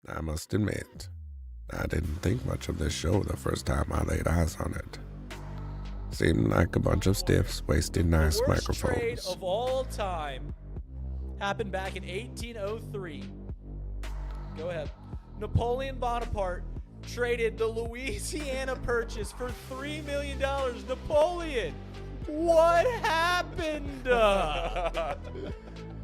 I must admit, I didn't think much of this show the first time I laid eyes on it. Seemed like a bunch of stiffs wasting nice The worst microphones. trade of all time happened back in 1803. Go ahead. Napoleon Bonaparte traded the Louisiana Purchase for $3 million. Napoleon, what happened?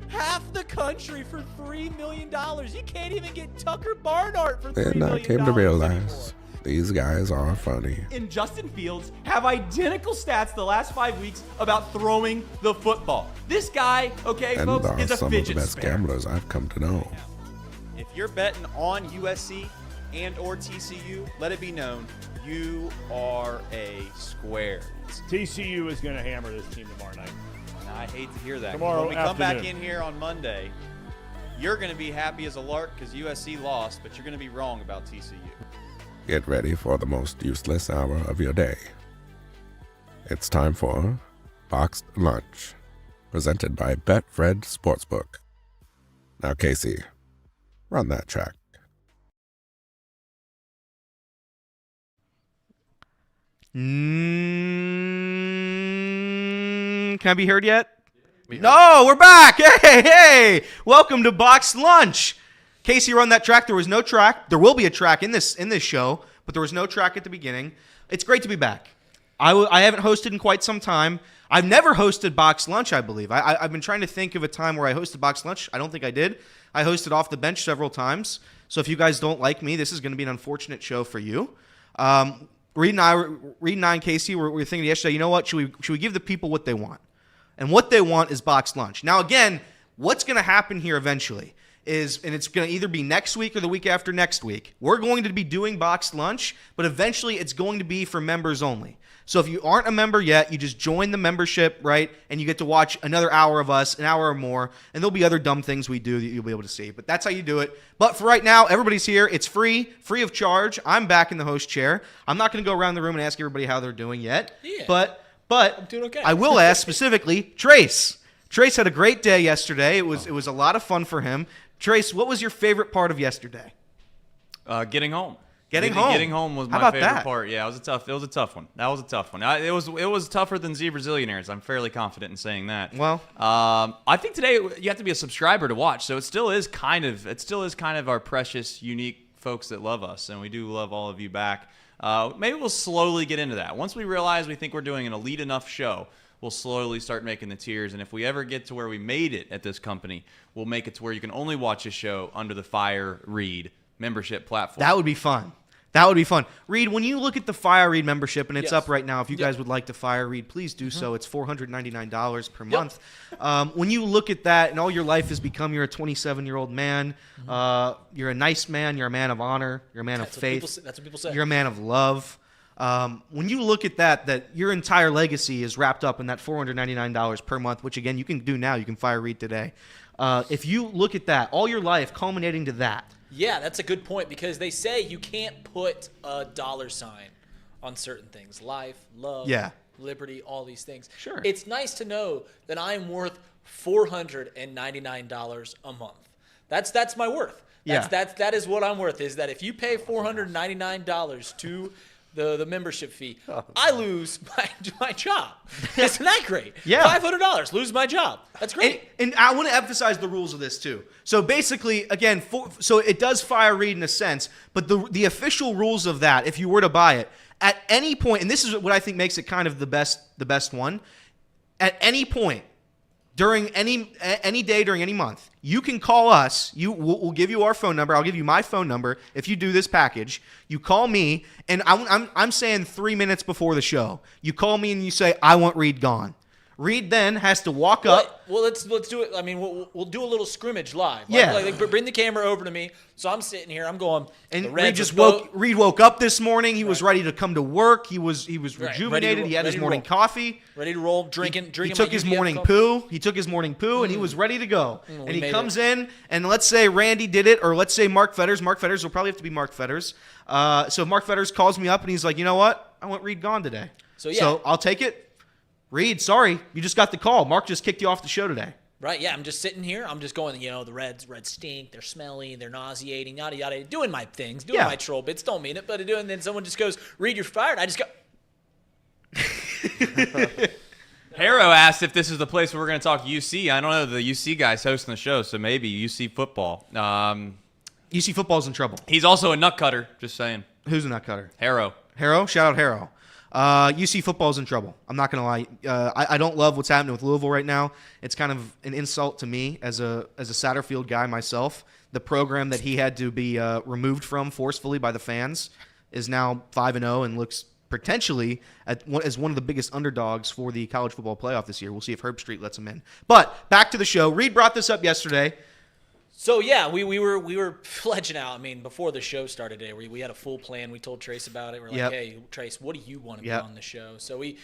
Half the country for $3 million. You can't even get Tucker Barnhart for $3 million. Then I came to realize these guys are funny. And Justin Fields have identical stats the last 5 weeks about throwing the football. This guy, okay, And folks, are is a some of the fidget best spinner. gamblers I've come to know. If you're betting on USC and or TCU, let it be known you are a square. TCU is going to hammer this team tomorrow night. And I hate to hear that. 'Cause Tomorrow when we come back afternoon. in here on Monday, you're going to be happy as a lark because USC lost, but you're going to be wrong about TCU. Get ready for the most useless hour of your day. It's time for Boxed Lunch, presented by Betfred Sportsbook. Now, Casey, run that track. Can I be heard yet? No, we're back. Hey. Welcome to Box Lunch. Casey, run that track. There was no track. There will be a track in this show, but there was no track at the beginning. It's great to be back. I haven't hosted in quite some time. I've never hosted Box Lunch, I believe. I've been trying to think of a time where I hosted Box Lunch. I don't think I did. I hosted off the bench several times. So if you guys don't like me, this is going to be an unfortunate show for you. Reed and I and Casey were thinking yesterday, you know what? Should we give the people what they want? And what they want is Box Lunch. Now, again, what's going to happen here eventually is, and it's going to either be next week or the week after next week, we're going to be doing Box Lunch, but eventually it's going to be for members only. So if you aren't a member yet, you just join the membership, right? And you get to watch another hour of us, an hour or more, and there'll be other dumb things we do that you'll be able to see. But that's how you do it. But for right now, everybody's here. It's free of charge. I'm back in the host chair. I'm not going to go around the room and ask everybody how they're doing yet. Yeah. But I'm doing okay. I will ask specifically Trace. Trace had a great day yesterday. It was a lot of fun for him. Trace, what was your favorite part of yesterday? Getting home. Getting home. Getting home was How my about favorite that? part. Yeah, it was a tough one. That was a tough one. It was tougher than Z Brazilianaires. I'm fairly confident in saying that. Well, I think today you have to be a subscriber to watch, so it still is kind of our precious, unique folks that love us, and we do love all of you back. Maybe we'll slowly get into that. Once we realize we think we're doing an elite enough show, we'll slowly start making the tiers. And if we ever get to where we made it at this company, we'll make it to where you can only watch a show under the Fire Read membership platform. that would be fun. That would be fun. Reed, when you look at the Fire Read membership, and it's Yes. up right now, if you guys would like to Fire Read, please do so. It's $499 per month. When you look at that and all your life has become, you're a 27-year-old man, you're a nice man, you're a man of honor, you're a man of faith. That's what people say. You're a man of love. When you look at that your entire legacy is wrapped up in that $499 per month, which, again, you can do now. You can Fire Read today. If you look at that, all your life culminating to that, Yeah, that's a good point because they say you can't put a dollar sign on certain things. Life, love, Yeah. liberty, all these things. Sure. It's nice to know that I'm worth $499 a month. That's my worth. That is what I'm worth, is that if you pay $499 to the membership fee, I lose my job. Isn't that great? Yeah. $500, lose my job. That's great. And I want to emphasize the rules of this too. So basically, again, so it does Fire Read in a sense, but the official rules of that, if you were to buy it, at any point, and this is what I think makes it kind of the best one, at any point during any day during any month, you can call us. We'll give you our phone number. I'll give you my phone number if you do this package. You call me, and I'm saying 3 minutes before the show. You call me and you say, I want Reed gone. Reed then has to walk up. Well, let's do it. I mean, we'll do a little scrimmage live. Yeah. Like, bring the camera over to me. So I'm sitting here. I'm going. And the Reed Reds just are Reed woke up this morning. He was ready to come to work. He was rejuvenated. He had his morning coffee. ready to roll, drinking. He took his morning poo. He took his morning poo, and he was ready to go. And we he made comes in, and let's say Randy did it, or let's say Mark Fetters. Mark Fetters will probably have to be Mark Fetters. So Mark Fetters calls me up, and he's like, you know what? I want Reed gone today. So, yeah. So I'll take it. Reed, sorry, you just got the call. Mark just kicked you off the show today. Right, yeah, I'm just sitting here. I'm just going, the Reds stink. They're smelly. They're nauseating, yada, yada. Doing my things, doing my troll bits. Don't mean it, but and then someone just goes, Reed, you're fired. I just go. Harrow asked if this is the place where we're going to talk UC. I don't know. The UC guy's hosting the show, so maybe UC football. UC football's in trouble. He's also a nut cutter, just saying. Who's a nut cutter? Harrow. Harrow? Shout out Harrow. UC football's in trouble. I'm not going to lie. I don't love what's happening with Louisville right now. It's kind of an insult to me as a Satterfield guy myself. The program that he had to be removed from forcefully by the fans is now 5-0 and looks potentially as one of the biggest underdogs for the college football playoff this year. We'll see if Herb Street lets him in. But back to the show. Reed brought this up yesterday. So yeah, we were fledging out. I mean, before the show started today, we had a full plan. We told Trace about it. We're like, hey, Trace, what do you want to be on the show? So we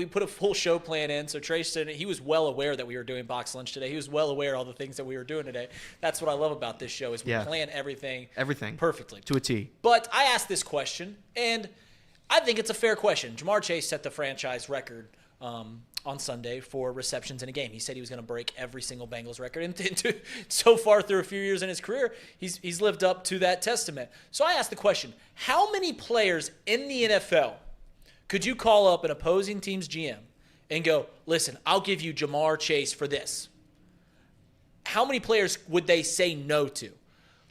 put a full show plan in. So Trace said he was well aware that we were doing box lunch today. He was well aware of all the things that we were doing today. That's what I love about this show is we plan everything perfectly to a T. But I asked this question, and I think it's a fair question. Jamar Chase set the franchise record on Sunday for receptions in a game. He said he was going to break every single Bengals record. And so far through a few years in his career, he's lived up to that testament. So I asked the question, how many players in the NFL could you call up an opposing team's GM and go, listen, I'll give you Jamar Chase for this? How many players would they say no to?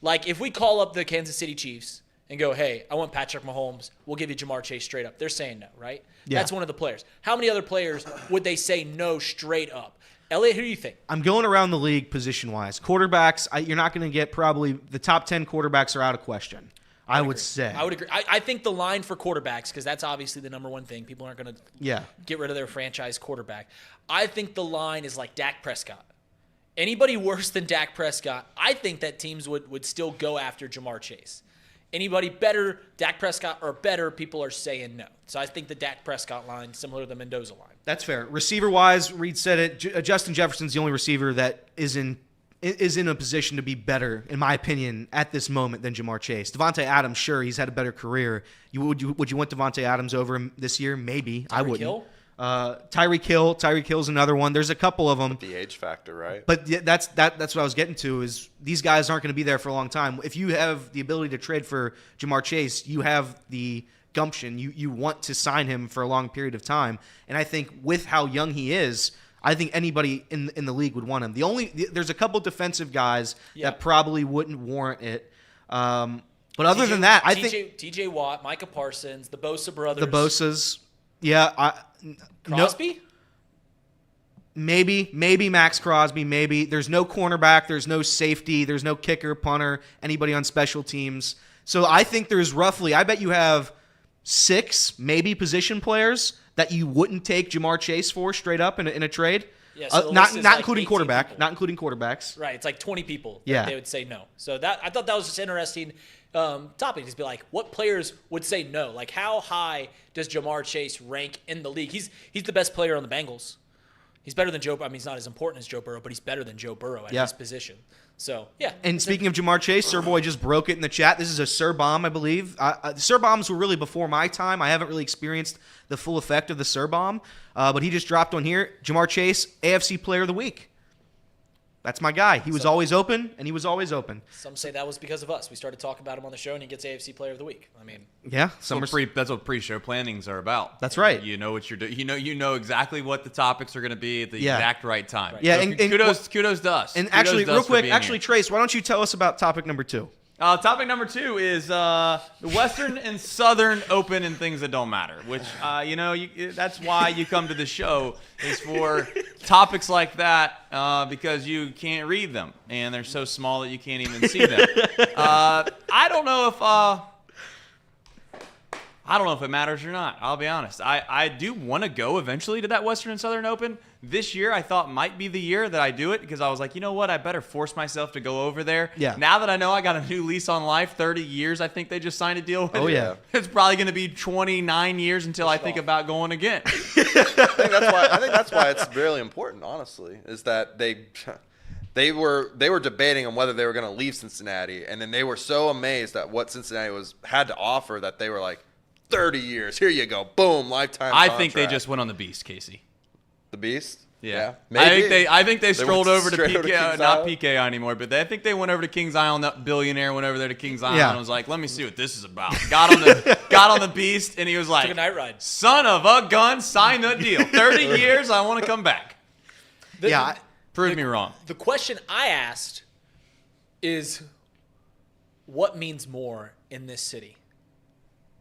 Like if we call up the Kansas City Chiefs and go, hey, I want Patrick Mahomes, we'll give you Jamar Chase straight up. They're saying no, right? Yeah. That's one of the players. How many other players would they say no straight up? Elliot, who do you think? I'm going around the league position-wise. Quarterbacks, you're not going to get probably the top 10 quarterbacks are out of question, I would say. I would agree. I think the line for quarterbacks, because that's obviously the number one thing. People aren't going to get rid of their franchise quarterback. I think the line is like Dak Prescott. Anybody worse than Dak Prescott, I think that teams would still go after Jamar Chase. Anybody better, Dak Prescott or better, people are saying no. So I think the Dak Prescott line, similar to the Mendoza line. That's fair. Receiver-wise, Reed said it. Justin Jefferson's the only receiver that is in a position to be better, in my opinion, at this moment than Jamar Chase. Devontae Adams, sure, he's had a better career. Would you want Devontae Adams over him this year? Maybe. I wouldn't. Hill? Tyreek Hill's another one. There's a couple of them. The age factor, right? But that's what I was getting to is these guys aren't going to be there for a long time. If you have the ability to trade for Jamar Chase, you have the gumption. You want to sign him for a long period of time. And I think with how young he is, I think anybody in the league would want him. There's a couple defensive guys that probably wouldn't warrant it. But other than that, I think TJ Watt, Micah Parsons, the Bosa brothers. The Bosas. Yeah, Crosby? Maybe Max Crosby, maybe. There's no cornerback, there's no safety, there's no kicker, punter, anybody on special teams. So I think there's roughly, I bet you have 6 maybe position players that you wouldn't take Jamar Chase for straight up in a trade. Yeah, so not including quarterback, not including quarterbacks. Right, it's like 20 people that they would say no. So I thought that was just interesting topic. Just be like, what players would say no? Like, how high does Jamar Chase rank in the league? He's the best player on the Bengals. He's better than Joe. I mean, he's not as important as Joe Burrow, but he's better than Joe Burrow at his position. So, yeah. And speaking of Jamar Chase, Sir Boy just broke it in the chat. This is a Sir Bomb, I believe. Sir Bombs were really before my time. I haven't really experienced the full effect of the Sir Bomb, but he just dropped on here. Jamar Chase, AFC Player of the Week. That's my guy. He was always open, and he was always open. Some say that was because of us. We started talking about him on the show, and he gets AFC Player of the Week. I mean, yeah, that's what pre-show plannings are about. That's right. You know what you're doing. You know exactly what the topics are going to be at the exact right time. Right. Yeah, so kudos to us. And actually, real quick, Trace, why don't you tell us about topic number 2? Topic number 2 is the Western and Southern Open and things that don't matter, which, that's why you come to the show is for topics like that because you can't read them, and they're so small that you can't even see them. I don't know if it matters or not. I'll be honest. I do want to go eventually to that Western and Southern Open. This year I thought might be the year that I do it because I was like, you know what? I better force myself to go over there. Yeah. Now that I know I got a new lease on life, 30 years I think they just signed a deal with. Oh, yeah. It's probably going to be 29 years until I think about going again. I think that's why it's really important, honestly, is that they were debating on whether they were going to leave Cincinnati, and then they were so amazed at what Cincinnati had to offer that they were like, 30 years. Here you go. Boom. Lifetime contract. I think they just went on the beast, Casey. The beast? Yeah, maybe. I think they strolled went over to straight over to PK, Kings not Island. PKI anymore, but I think they went over to Kings Island. That billionaire went over there to Kings Island and was like, "Let me see what this is about." Got on the beast, and he was like, Took a night ride. "Son of a gun, sign the deal. 30 years, I want to come back." Prove me wrong. The question I asked is, what means more in this city?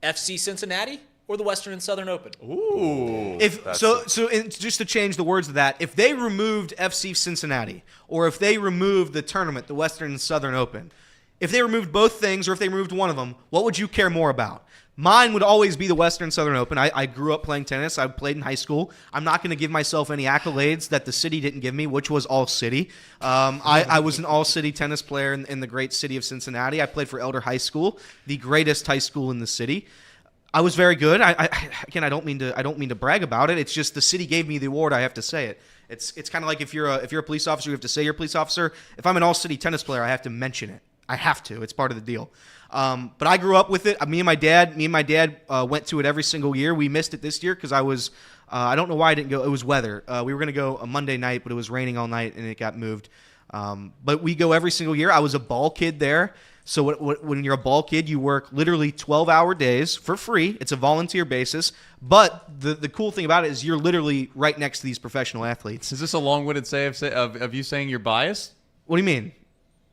FC Cincinnati or the Western and Southern Open? Ooh. Just to change the words of that, if they removed FC Cincinnati, or if they removed the tournament, the Western and Southern Open, if they removed both things, or if they removed one of them, what would you care more about? Mine would always be the Western Southern Open. I grew up playing tennis. I played in high school. I'm not going to give myself any accolades that the city didn't give me, which was all city. I was an all-city tennis player in the great city of Cincinnati. I played for Elder High School, the greatest high school in the city. I was very good. I don't mean to brag about it. It's just the city gave me the award. I have to say it. It's kind of like if you're a police officer, you have to say you're a police officer. If I'm an all-city tennis player, I have to mention it. I have to. It's part of the deal. But I grew up with it. Me and my dad went to it every single year. We missed it this year because I was I don't know why I didn't go. It was weather. We were going to go a Monday night, but it was raining all night and it got moved. But we go every single year. I was a ball kid there. So when you're a ball kid, you work literally 12-hour days for free. It's a volunteer basis. But the cool thing about it is you're literally right next to these professional athletes. Is this a long-winded say of you saying you're biased? What do you mean?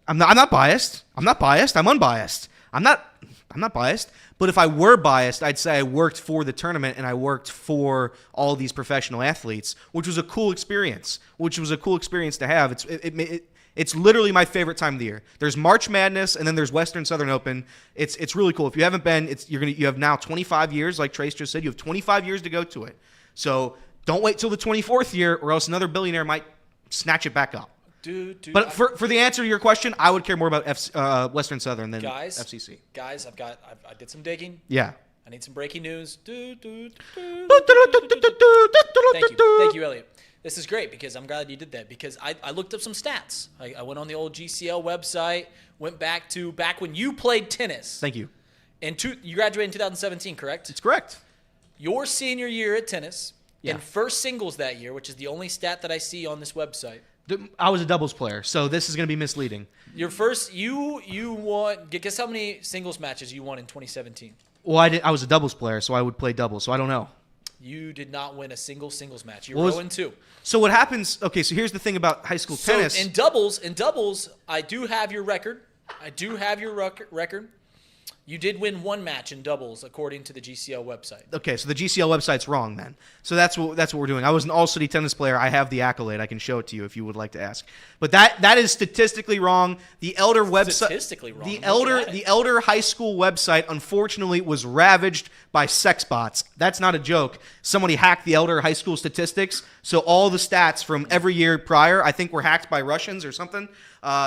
I'm not biased. I'm not biased. I'm unbiased. I'm not biased. But if I were biased, I'd say I worked for the tournament and I worked for all these professional athletes, which was a cool experience. To have. It's literally my favorite time of the year. There's March Madness and then there's Western Southern Open. It's really cool. If you haven't been, you have now 25 years, like Trace just said. You have 25 years to go to it. So don't wait till the 24th year, or else another billionaire might snatch it back up. Dude, but for the answer to your question, I would care more about Western Southern than FCC. Guys, I did some digging. Yeah. I need some breaking news. Thank Thank you, Elliot. This is great because I'm glad you did that because I looked up some stats. I went on the old GCL website, went back when you played tennis. Thank you. You graduated in 2017, correct? It's correct. Your senior year at tennis, Yeah. and first singles that year, which is the only stat that I see on this website. I was a doubles player, so this is going to be misleading. Your first, you won. Guess how many singles matches you won in 2017? Well, I was a doubles player, so I would play doubles. So I don't know. You did not win a single singles match. You're 0-2. So what happens? Okay, so here's the thing about high school tennis. So in doubles, I do have your record. You did win one match in doubles, according to the GCL website. Okay, so the GCL website's wrong then. So that's what we're doing. I was an all-city tennis player. I have the accolade. I can show it to you if you would like to ask. But that is statistically wrong. The Elder website. Statistically wrong. The Elder high school website, unfortunately, was ravaged by sex bots. That's not a joke. Somebody hacked the Elder high school statistics, so all the stats from every year prior, I think, were hacked by Russians or something.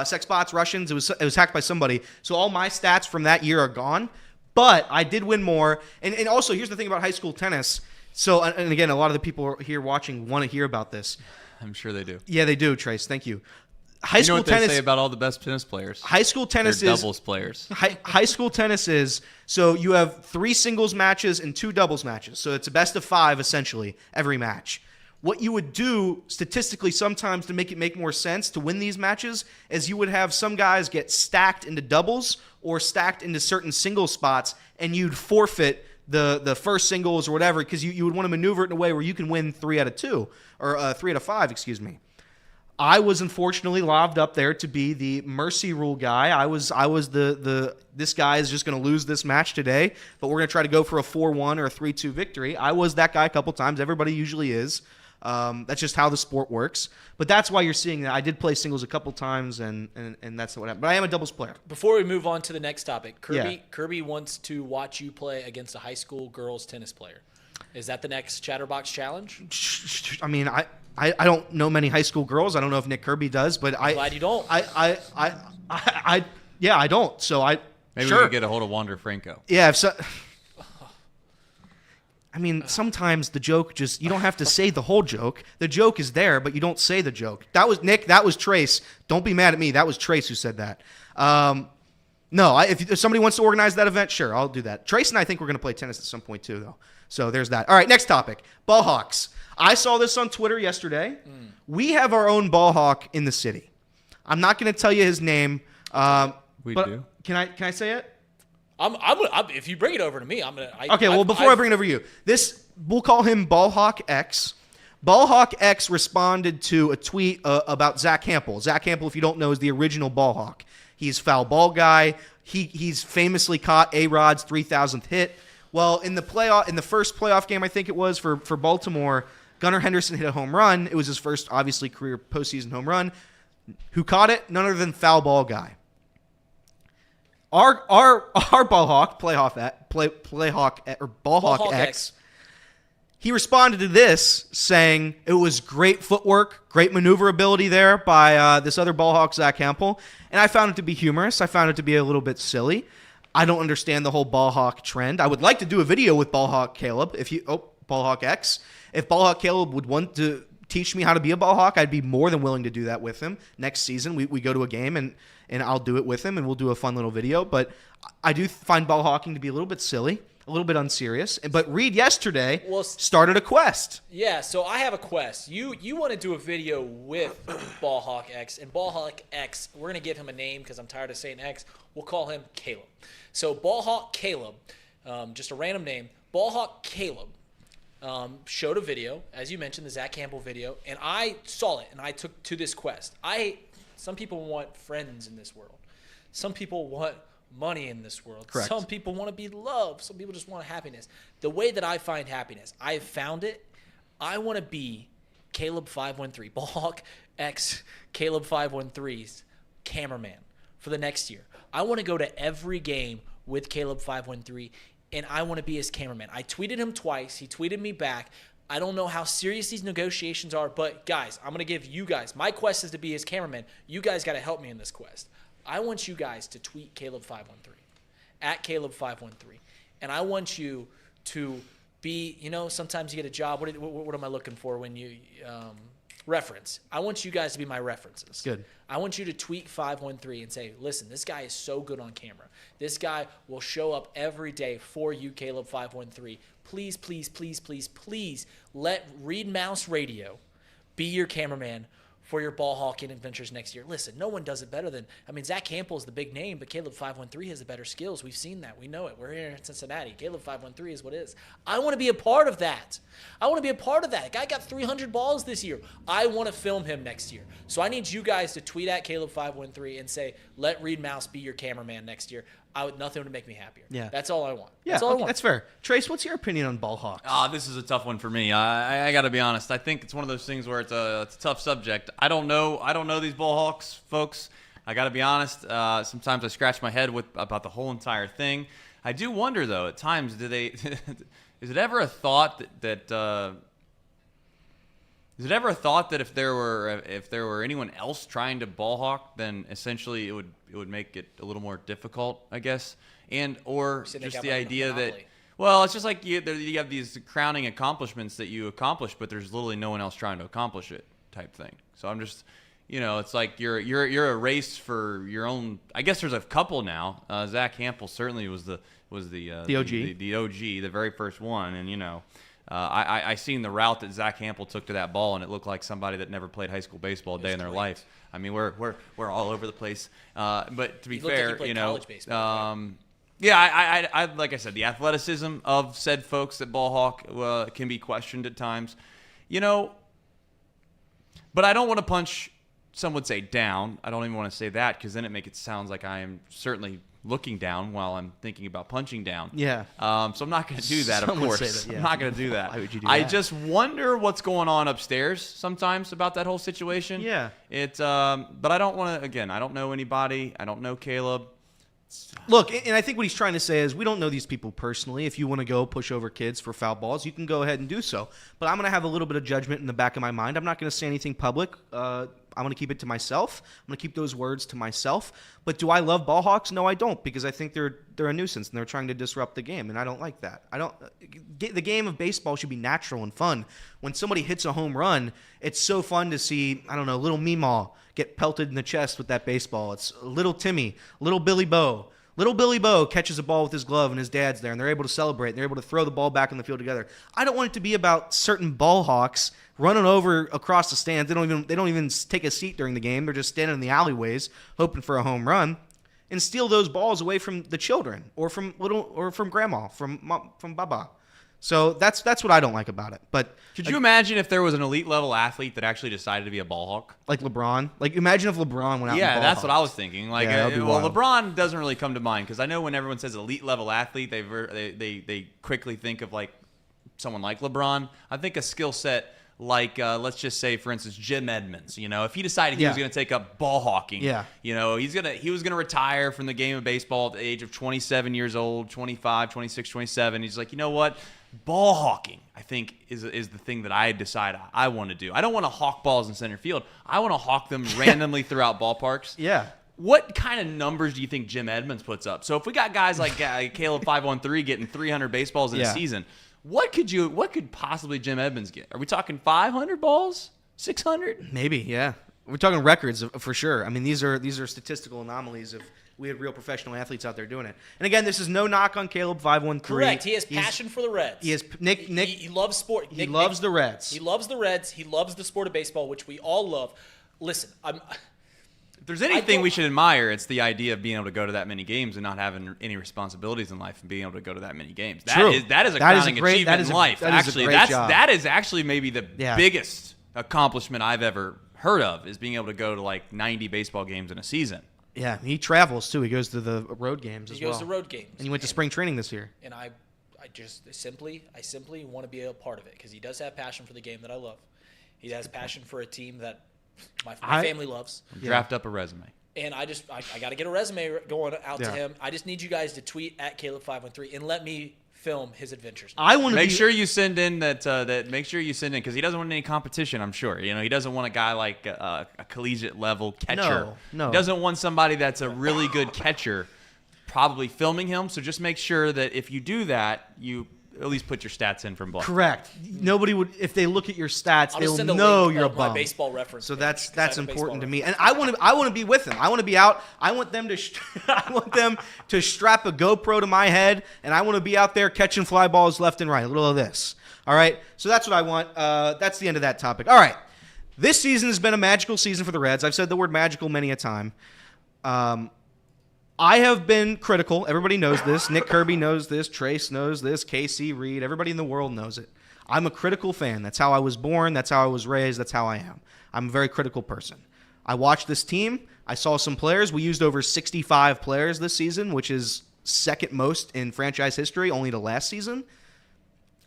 Sex bots, Russians. It was hacked by somebody. So all my stats from that year are gone. But I did win more. And also, here's the thing about high school tennis. So, and again, a lot of the people here watching want to hear about this. I'm sure they do. Yeah, they do, Trace. Thank you. You know what they say about all the best tennis players? High school tennis They're is doubles players. High school tennis is so you have 3 singles matches and 2 doubles matches. So it's a best of 5 essentially every match. What you would do statistically sometimes to make it make more sense to win these matches is you would have some guys get stacked into doubles or stacked into certain single spots, and you'd forfeit the first singles or whatever because you would want to maneuver it in a way where you can win 3 out of 2 or 3 out of 5, excuse me. I was unfortunately lobbed up there to be the mercy rule guy. I was this guy is just going to lose this match today, but we're going to try to go for a 4-1 or a 3-2 victory. I was that guy a couple times. Everybody usually is. That's just how the sport works. But that's why you're seeing that. I did play singles a couple times, and that's what happened. But I am a doubles player. Before we move on to the next topic, Yeah. Kirby wants to watch you play against a high school girls tennis player. Is that the next Chatterbox challenge? I mean, I don't know many high school girls. I don't know if Nick Kirby does, but I'm glad you don't. I don't. So Maybe sure. we could get a hold of Wander Franco. Yeah. I mean, sometimes the joke just, you don't have to say the whole joke. The joke is there, but you don't say the joke. That was Nick. That was Trace. Don't be mad at me. That was Trace who said that. No, if somebody wants to organize that event, sure, I'll do that. Trace and I think we're going to play tennis at some point too, though. So there's that. All right, next topic. Ball hawks. I saw this on Twitter yesterday. We have our own ball hawk in the city. I'm not going to tell you his name. We but do. Can I say it? I'm if you bring it over to me, I'm gonna. Before I bring it over to you, we'll call him Ballhawk X. Ballhawk X responded to a tweet about Zach Hampel. Zach Hampel, if you don't know, is the original Ballhawk. He's foul ball guy. He's famously caught A-Rod's 3,000th hit. Well, in the first playoff game, I think it was for Baltimore, Gunnar Henderson hit a home run. It was his first, obviously, career postseason home run. Who caught it? None other than foul ball guy. Our Ballhawk, Ballhawk X. He responded to this saying it was great footwork, great maneuverability there by this other ball hawk, Zach Hampel. And I found it to be humorous. I found it to be a little bit silly. I don't understand the whole ball hawk trend. I would like to do a video with ball hawk Caleb. Ball hawk X. If ball hawk Caleb would want to teach me how to be a ball hawk, I'd be more than willing to do that with him. Next season, we go to a game and I'll do it with him and we'll do a fun little video. But I do find ball hawking to be a little bit silly. A little bit unserious, but Reed yesterday started a quest. Yeah, so I have a quest. You want to do a video with Ballhawk X, and Ballhawk X, we're going to give him a name because I'm tired of saying X. We'll call him Caleb. So Ballhawk Caleb, just a random name, Ballhawk Caleb showed a video, as you mentioned, the Zach Campbell video, and I saw it, and I took to this quest. Some people want friends in this world. Some people want money in this world. Correct. Some people want to be loved. Some people just want happiness. The way that I find happiness, I have found it. I want to be Caleb 513, Ballhawk X Caleb 513's cameraman for the next year. I want to go to every game with Caleb 513, and I want to be his cameraman. I tweeted him twice. He tweeted me back. I don't know how serious these negotiations are, but guys, I'm going to give you guys, my quest is to be his cameraman. You guys got to help me in this quest. I want you guys to tweet Caleb513 at Caleb513, and I want you to be, sometimes you get a job. What am I looking for when you reference? I want you guys to be my references. Good. I want you to tweet 513 and say, listen, this guy is so good on camera. This guy will show up every day for you, Caleb513. Please, please, please, please, please let Reed Mouse Radio be your cameraman for your ball hawking adventures next year. Listen, no one does it better than, Zach Campbell is the big name, but Caleb 513 has the better skills. We've seen that. We know it. We're here in Cincinnati. Caleb 513 is what it is. I want to be a part of that. Guy got 300 balls this year. I want to film him next year. So I need you guys to tweet at Caleb 513 and say, let Reed Mouse be your cameraman next year. Nothing would make me happier. Yeah. That's all I want. Yeah, that's all I want. That's fair. Trace, what's your opinion on ball hawks? This is a tough one for me. I got to be honest. I think it's one of those things where it's a tough subject. I don't know these ball hawks, folks. I got to be honest. Sometimes I scratch my head about the whole entire thing. I do wonder though. At times, is it ever a thought that if there were anyone else trying to ball hawk, then essentially it would make it a little more difficult, I guess, or just the idea that, well, it's just like you have these crowning accomplishments that you accomplish, but there's literally no one else trying to accomplish it, type thing. So I'm just, it's like you're a race for your own. I guess there's a couple now. Zach Hampel certainly was the OG, the very first one, and I seen the route that Zach Hampel took to that ball, and it looked like somebody that never played high school baseball a day in their life. I mean, we're all over the place. But to be fair, I like I said, the athleticism of said folks at ball hawk can be questioned at times, But I don't want to punch. Some would say down. I don't even want to say that because then it sounds like I am certainly looking down while I'm thinking about punching down. Yeah. So I'm not going to do that, of course. I'm not going to do that. Why would you do I that? just wonder what's going on upstairs sometimes about that whole situation. Yeah. But I don't want to, again, I don't know anybody. I don't know Caleb. Look, and I think what he's trying to say is we don't know these people personally. If you want to go push over kids for foul balls, you can go ahead and do so. But I'm going to have a little bit of judgment in the back of my mind. I'm not going to say anything public. I'm going to keep it to myself. I'm going to keep those words to myself. But do I love ball hawks? No, I don't, because I think they're a nuisance and they're trying to disrupt the game, and I don't like that. The game of baseball should be natural and fun. When somebody hits a home run, it's so fun to see, little Meemaw get pelted in the chest with that baseball. It's little Timmy, little Billy Bo, Little Billy Bo catches a ball with his glove and his dad's there, and they're able to celebrate, and they're able to throw the ball back on the field together. I don't want it to be about certain ball hawks running over across the stands. They don't even take a seat during the game. They're just standing in the alleyways hoping for a home run, and steal those balls away from the children or from grandma, from Baba. So that's what I don't like about it. But could you imagine if there was an elite level athlete that actually decided to be a ball hawk? Like LeBron? Like imagine if LeBron went out. Yeah, and that's ball what I was hawked. thinking. Like, Yeah, that'd be wild. LeBron doesn't really come to mind because I know when everyone says elite level athlete, they quickly think of like someone like LeBron. I think a skill set like let's just say, for instance, Jim Edmonds. You know, if he decided he was going to take up ball hawking, you know, he was gonna retire from the game of baseball at the age of 27 years old, 25, 26, 27. He's like, you know what? Ball hawking, I think, is the thing that I decide I want to do. I don't want to hawk balls in center field. I want to hawk them randomly throughout ballparks. Yeah. What kind of numbers do you think Jim Edmonds puts up? So if we got guys like Caleb 513 getting 300 baseballs in a season, what could possibly Jim Edmonds get? Are we talking 500 balls? 600? Maybe, yeah. We're talking records for sure. I mean, these are statistical anomalies of we had real professional athletes out there doing it. And again, this is no knock on Caleb 513. Correct. He has passion for the Reds. He has Nick. He loves sport. He loves the Reds. He loves the Reds. He loves the sport of baseball, which we all love. Listen, if there's anything we should admire, it's the idea of being able to go to that many games and not having any responsibilities in life and being able to go to that many games. That is a crowning achievement in life. That is actually maybe the biggest accomplishment I've ever heard of, is being able to go to like 90 baseball games in a season. Yeah, he travels too. He goes to the road games as well. He goes to road games. And he went to spring training this year. And I simply want to be a part of it because he does have passion for the game that I love. He has passion for a team that my family loves. Draft up a resume. And I got to get a resume going out to him. I just need you guys to tweet at Caleb513 and let me film his adventures. I want to make sure you send in because he doesn't want any competition. I'm sure he doesn't want a guy like a collegiate level catcher. No. He doesn't want somebody that's a really good catcher probably filming him. So just make sure that if you do that, you at least put your stats in from Black. Correct. Nobody would, if they look at your stats, I'll they'll send a know link you're a of my bum. baseball reference. So page, that's important to me, and I want to be with them. I want to be out. I want them to strap a GoPro to my head, and I want to be out there catching fly balls left and right. A little of this. All right. So that's what I want. That's the end of that topic. All right. This season has been a magical season for the Reds. I've said the word magical many a time. I have been critical. Everybody knows this. Nick Kirby knows this. Trace knows this. KC Reed. Everybody in the world knows it. I'm a critical fan. That's how I was born. That's how I was raised. That's how I am. I'm a very critical person. I watched this team. I saw some players. We used over 65 players this season, which is second most in franchise history, only to last season.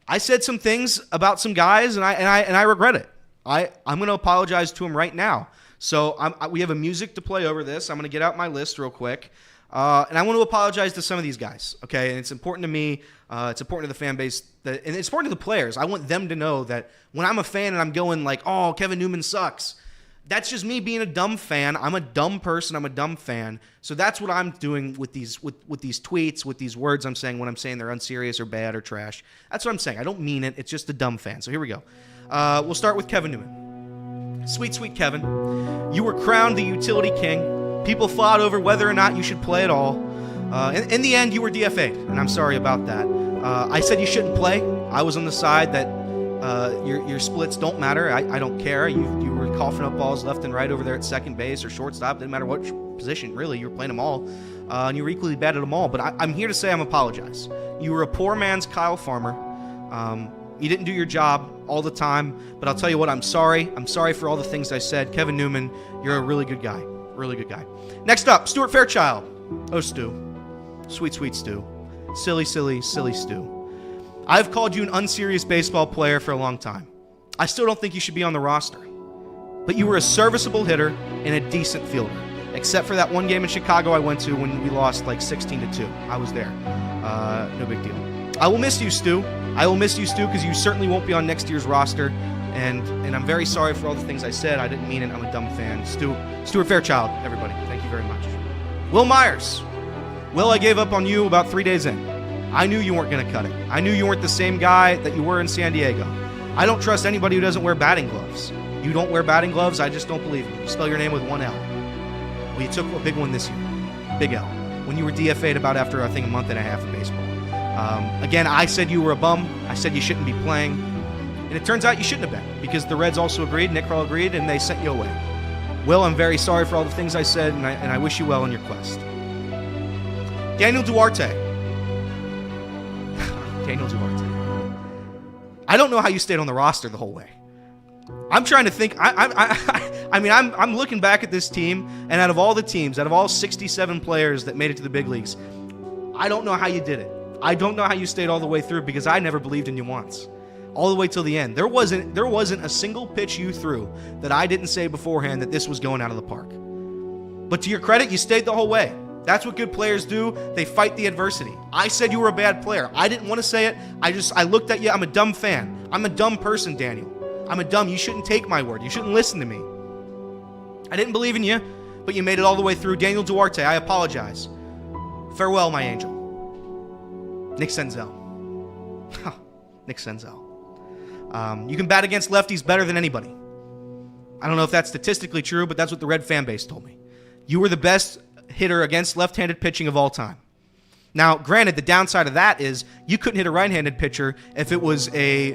I said some things about some guys, and I regret it. I'm going to apologize to them right now. So we have a music to play over this. I'm going to get out my list real quick. And I want to apologize to some of these guys, okay? And it's important to me. It's important to the fan base. And it's important to the players. I want them to know that when I'm a fan and I'm going like, oh, Kevin Newman sucks, that's just me being a dumb fan. I'm a dumb person. I'm a dumb fan. So that's what I'm doing with these tweets, with these words I'm saying when I'm saying they're unserious or bad or trash. That's what I'm saying. I don't mean it. It's just a dumb fan. So here we go. We'll start with Kevin Newman. Sweet, sweet Kevin. You were crowned the utility king. People fought over whether or not you should play at all. In the end, you were DFA'd, and I'm sorry about that. I said you shouldn't play. I was on the side that your splits don't matter. I don't care. You were coughing up balls left and right over there at second base or shortstop. Didn't matter what position, really. You were playing them all, and you were equally bad at them all. But I'm here to say I'm apologize. You were a poor man's Kyle Farmer. You didn't do your job all the time, but I'll tell you what, I'm sorry. I'm sorry for all the things I said. Kevin Newman, you're a really good guy. Really good guy. Next up, Stuart Fairchild. Oh, Stu. Sweet, sweet Stu. Silly, silly, silly Stu. I've called you an unserious baseball player for a long time. I still don't think you should be on the roster. But you were a serviceable hitter and a decent fielder. Except for that one game in Chicago I went to when we lost like 16-2. I was there. No big deal. I will miss you, Stu. I will miss you, Stu, because you certainly won't be on next year's roster. And I'm very sorry for all the things I said. I didn't mean it. I'm a dumb fan. Stuart Fairchild, everybody. Thank you very much. Will Myers. Will, I gave up on you about 3 days in. I knew you weren't going to cut it. I knew you weren't the same guy that you were in San Diego. I don't trust anybody who doesn't wear batting gloves. You don't wear batting gloves, I just don't believe you. You spell your name with one L. Well, you took a big one this year. Big L. when you were DFA'd about after, I think, a month and a half of baseball. Again, I said you were a bum. I said you shouldn't be playing. And it turns out you shouldn't have been, because the Reds also agreed, Nick Krall agreed, and they sent you away. Will, I'm very sorry for all the things I said, and I wish you well in your quest. Daniel Duarte. Daniel Duarte. I don't know how you stayed on the roster the whole way. I'm trying to think. I'm looking back at this team, and out of all the teams, out of all 67 players that made it to the big leagues, I don't know how you did it. I don't know how you stayed all the way through, because I never believed in you once. All the way till the end. There wasn't a single pitch you threw that I didn't say beforehand that this was going out of the park. But to your credit, you stayed the whole way. That's what good players do. They fight the adversity. I said you were a bad player. I didn't want to say it. I looked at you. I'm a dumb fan. I'm a dumb person, Daniel. You shouldn't take my word. You shouldn't listen to me. I didn't believe in you, but you made it all the way through. Daniel Duarte, I apologize. Farewell, my angel. Nick Senzel. Nick Senzel. You can bat against lefties better than anybody. I don't know if that's statistically true, but that's what the Red fan base told me. You were the best hitter against left-handed pitching of all time. Now, granted, the downside of that is you couldn't hit a right-handed pitcher if it was a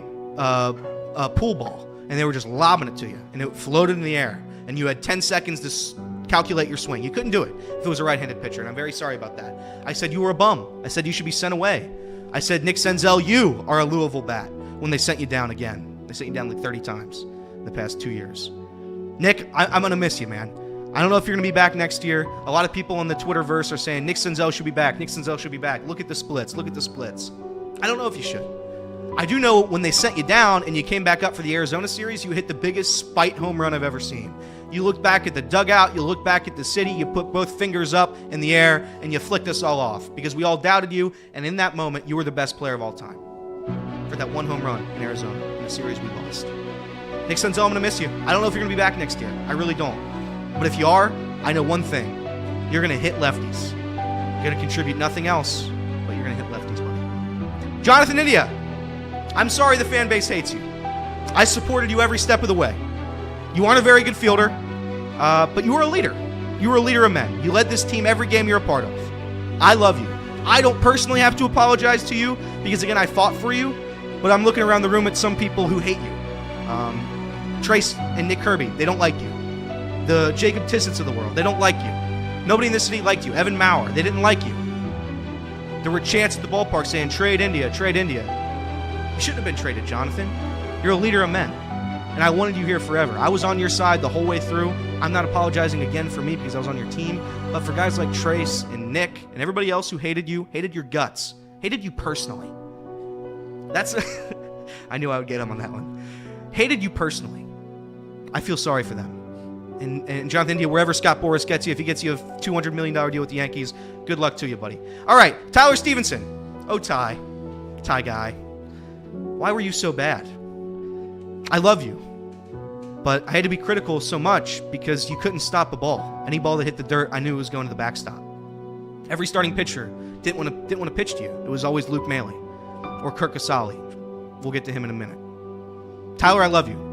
pool ball and they were just lobbing it to you and it floated in the air and you had 10 seconds to calculate your swing. You couldn't do it if it was a right-handed pitcher, and I'm very sorry about that. I said you were a bum. I said you should be sent away. I said, Nick Senzel, you are a Louisville bat, when they sent you down again. They sent you down like 30 times in the past 2 years. Nick, I'm going to miss you, man. I don't know if you're going to be back next year. A lot of people in the Twitterverse are saying Nick Senzel should be back. Nick Senzel should be back. Look at the splits. Look at the splits. I don't know if you should. I do know when they sent you down and you came back up for the Arizona series, you hit the biggest spite home run I've ever seen. You looked back at the dugout, you looked back at the city, you put both fingers up in the air, and you flicked us all off because we all doubted you, and in that moment, you were the best player of all time for that one home run in Arizona in a series we lost. Nick Senzel, I'm going to miss you. I don't know if you're going to be back next year. I really don't. But if you are, I know one thing. You're going to hit lefties. You're going to contribute nothing else, but you're going to hit lefties, buddy. Jonathan India, I'm sorry the fan base hates you. I supported you every step of the way. You aren't a very good fielder, but you were a leader. You were a leader of men. You led this team every game you're a part of. I love you. I don't personally have to apologize to you because, again, I fought for you, but I'm looking around the room at some people who hate you. Trace and Nick Kirby, they don't like you. The Jacob Tissets of the world, they don't like you. Nobody in this city liked you. Evan Maurer, they didn't like you. There were chants at the ballpark saying, trade India, trade India. You shouldn't have been traded, Jonathan. You're a leader of men. And I wanted you here forever. I was on your side the whole way through. I'm not apologizing again for me because I was on your team. But for guys like Trace and Nick and everybody else who hated you, hated your guts, hated you personally. That's... I knew I would get him on that one. Hated you personally. I feel sorry for them. And Jonathan India, wherever Scott Boras gets you, if he gets you a $200 million deal with the Yankees, good luck to you, buddy. All right, Tyler Stevenson. Oh, Ty guy. Why were you so bad? I love you. But I had to be critical so much because you couldn't stop a ball. Any ball that hit the dirt, I knew it was going to the backstop. Every starting pitcher didn't want to pitch to you. It was always Luke Maile or Kirk Casale. We'll get to him in a minute. Tyler, I love you.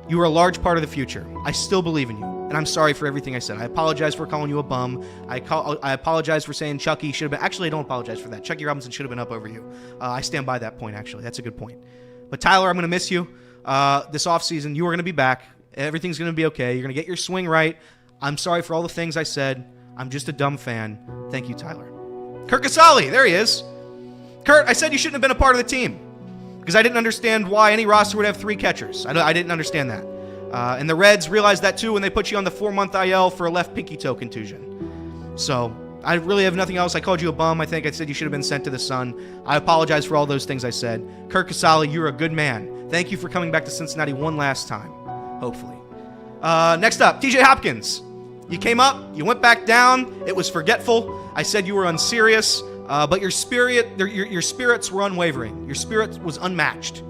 You are a large part of the future. I still believe in you, and I'm sorry for everything I said. I apologize for calling you a bum. I apologize for saying Chucky should have been... Actually, I don't apologize for that. Chucky Robinson should have been up over you. I stand by that point, actually. That's a good point. But Tyler, I'm going to miss you this offseason. You are going to be back. Everything's going to be okay. You're going to get your swing right. I'm sorry for all the things I said. I'm just a dumb fan. Thank you, Tyler. Kurt Casale, there he is. Kurt, I said you shouldn't have been a part of the team because I didn't understand why any roster would have 3 catchers. I didn't understand that. And the Reds realized that too when they put you on the 4-month IL for a left pinky toe contusion. So I really have nothing else. I called you a bum. I think I said you should have been sent to the sun. I apologize for all those things I said. Kurt Casale, you're a good man. Thank you for coming back to Cincinnati one last time, hopefully. Next up, TJ Hopkins. You came up, you went back down. It was forgetful. I said you were unserious, but your spirits were unwavering. Your spirit was unmatched.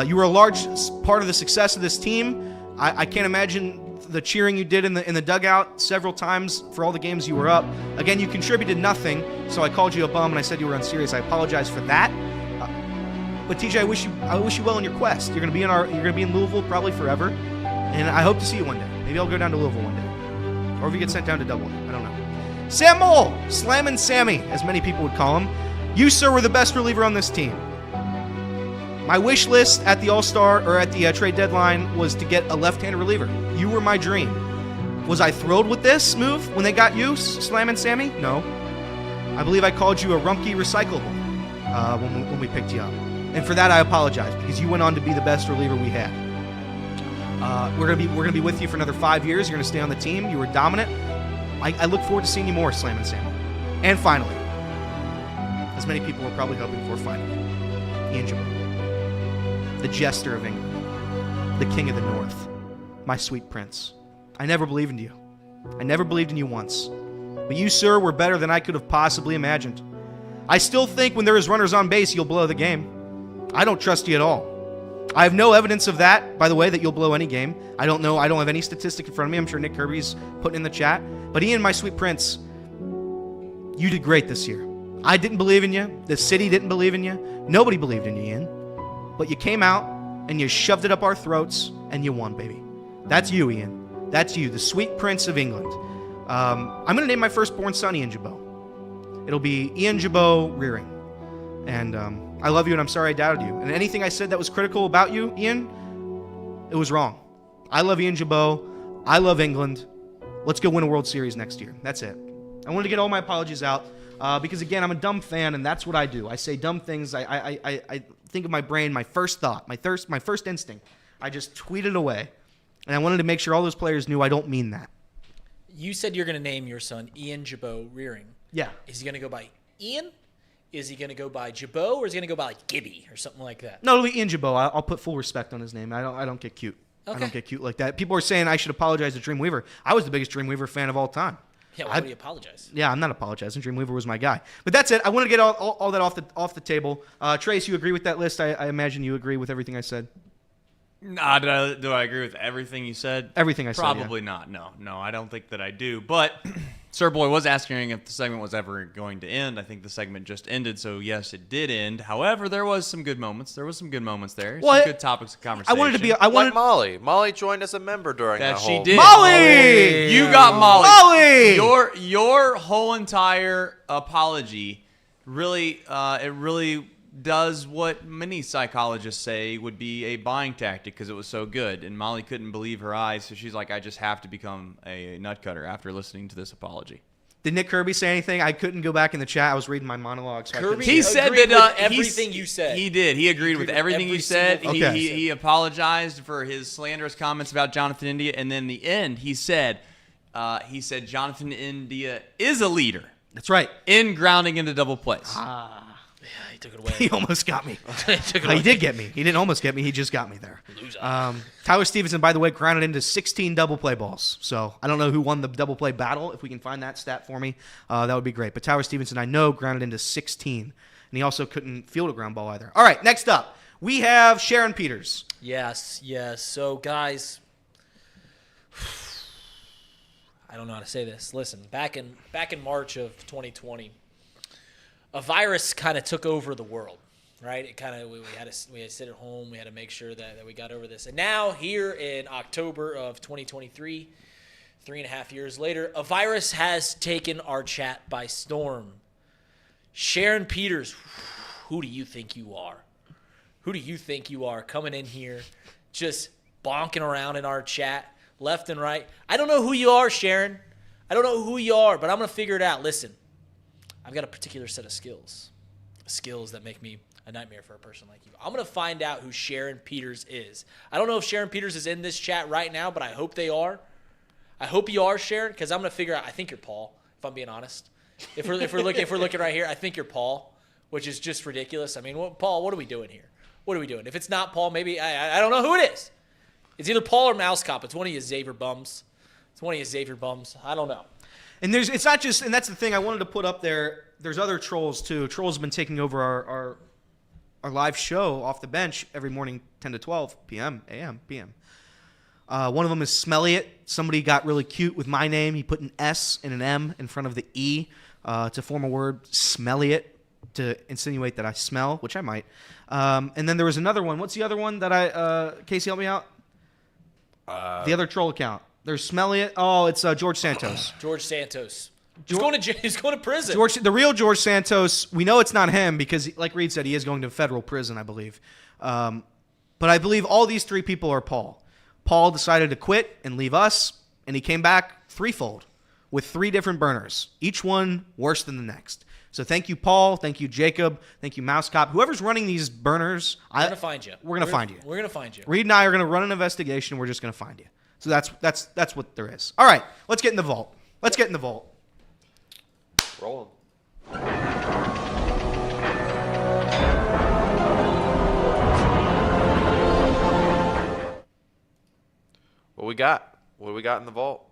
You were a large part of the success of this team. I can't imagine the cheering you did in the dugout several times for all the games you were up. Again, you contributed nothing, so I called you a bum and I said you were unserious. I apologize for that. But TJ, I wish you well in your quest. You're gonna be in Louisville probably forever, and I hope to see you one day. Maybe I'll go down to Louisville one day, or if you get sent down to Double A. I don't know. Sam Mole, Slammin' Sammy, as many people would call him. You, sir, were the best reliever on this team. My wish list at the All-Star or at the trade deadline was to get a left-handed reliever. You were my dream. Was I thrilled with this move when they got you, Slammin' Sammy? No. I believe I called you a Rumpke recyclable when we picked you up. And for that, I apologize because you went on to be the best reliever we had. We're gonna be with you for another 5 years. You're gonna stay on the team. You were dominant. I look forward to seeing you more, Slammin' Sammy. And finally, as many people were probably hoping for, finally, Ian Jabot, the jester of England, the king of the North, my sweet prince. I never believed in you. I never believed in you once. But you, sir, were better than I could have possibly imagined. I still think when there is runners on base, you'll blow the game. I don't trust you at all. I have no evidence of that, by the way, that you'll blow any game. I don't know. I don't have any statistic in front of me. I'm sure Nick Kirby's putting in the chat. But Ian, my sweet prince, you did great this year. I didn't believe in you. The city didn't believe in you. Nobody believed in you, Ian. But you came out and you shoved it up our throats and you won, baby. That's you, Ian. That's you, the sweet prince of England. I'm going to name my firstborn son Ian Jabot. It'll be Ian Jabot Rearing. And I love you and I'm sorry I doubted you. And anything I said that was critical about you, Ian, it was wrong. I love Ian Jabot. I love England. Let's go win a World Series next year. That's it. I wanted to get all my apologies out because, again, I'm a dumb fan, and that's what I do. I say dumb things. I think of my brain, my first thought, my first instinct. I just tweet it away. And I wanted to make sure all those players knew I don't mean that. You said you're going to name your son Ian Jabot Rearing. Yeah. Is he going to go by Ian? Is he going to go by Jabot, or is he going to go by like Gibby or something like that? No, it'll be Ian Jabot. I'll put full respect on his name. I don't get cute. Okay. I don't get cute like that. People are saying I should apologize to Dreamweaver. I was the biggest Dreamweaver fan of all time. Yeah, why would he apologize? Yeah, I'm not apologizing. Dreamweaver was my guy. But that's it. I want to get all that off the table. Trace, you agree with that list? I imagine you agree with everything I said. Nah, do I agree with everything you said? Everything I said, Probably not. No, I don't think that I do. But Sir Boy was asking if the segment was ever going to end. I think the segment just ended, so yes, it did end. However, there was some good moments. There some good topics of conversation. I wanted to be. Like Molly. Molly joined as a member during that she whole. did. Molly! You got Molly. Molly! Your whole entire apology really does what many psychologists say would be a buying tactic because it was so good. And Molly couldn't believe her eyes, so she's like, I just have to become a nutcutter after listening to this apology. Did Nick Kirby say anything? I couldn't go back in the chat. I was reading my monologue. So Kirby He said agreed that with everything you said. He did. He agreed with everything you said. single thing. He apologized for his slanderous comments about Jonathan India, and then in the end, he said Jonathan India is a leader That's right. in grounding into double plays. Yeah, he took it away. He almost got me. He took it away. He did get me. He didn't almost get me. He just got me there. Tyler Stevenson, by the way, grounded into 16 double play balls. So I don't know who won the double play battle. If we can find that stat for me, that would be great. But Tyler Stevenson, I know, grounded into 16. And he also couldn't field a ground ball either. All right, next up, we have Sharon Peters. Yes. So, guys, I don't know how to say this. Listen, back in March of 2020, a virus kind of took over the world, right? It kind of we had to sit at home. We had to make sure that we got over this. And now here in October of 2023, 3.5 years later, a virus has taken our chat by storm. Sharon Peters, who do you think you are? Who do you think you are coming in here just bonking around in our chat left and right? I don't know who you are, Sharon. I don't know who you are, but I'm going to figure it out. Listen. I've got a particular set of skills that make me a nightmare for a person like you. I'm going to find out who Sharon Peters is. I don't know if Sharon Peters is in this chat right now, but I hope they are. I hope you are, Sharon, because I'm going to figure out. I think you're Paul, if I'm being honest. If we're looking right here, I think you're Paul, which is just ridiculous. I mean, Paul, what are we doing here? What are we doing? If it's not Paul, maybe I don't know who it is. It's either Paul or Mouse Cop. It's one of you Xavier bums. I don't know. And it's not just, and that's the thing I wanted to put up there. There's other trolls too. Trolls have been taking over our live show off the bench every morning, 10 to 12 p.m., a.m., p.m. One of them is Smelly It. Somebody got really cute with my name. He put an S and an M in front of the E to form a word, Smelly It, to insinuate that I smell, which I might. And then there was another one. What's the other one that Casey, help me out? The other troll account. There's Smelly It. Oh, it's George Santos. George Santos. He's going to prison. The real George Santos, we know it's not him because, like Reed said, he is going to federal prison, I believe. But I believe all these three people are Paul. Paul decided to quit and leave us, and he came back threefold with 3 different burners, each one worse than the next. So thank you, Paul. Thank you, Jacob. Thank you, Mouse Cop. Whoever's running these burners, we're going to find you. We're going to find you. We're going to find you. Reed and I are going to run an investigation. We're just going to find you. So that's what there is. All right, let's get in the vault. Rolling. What we got? What do we got in the vault?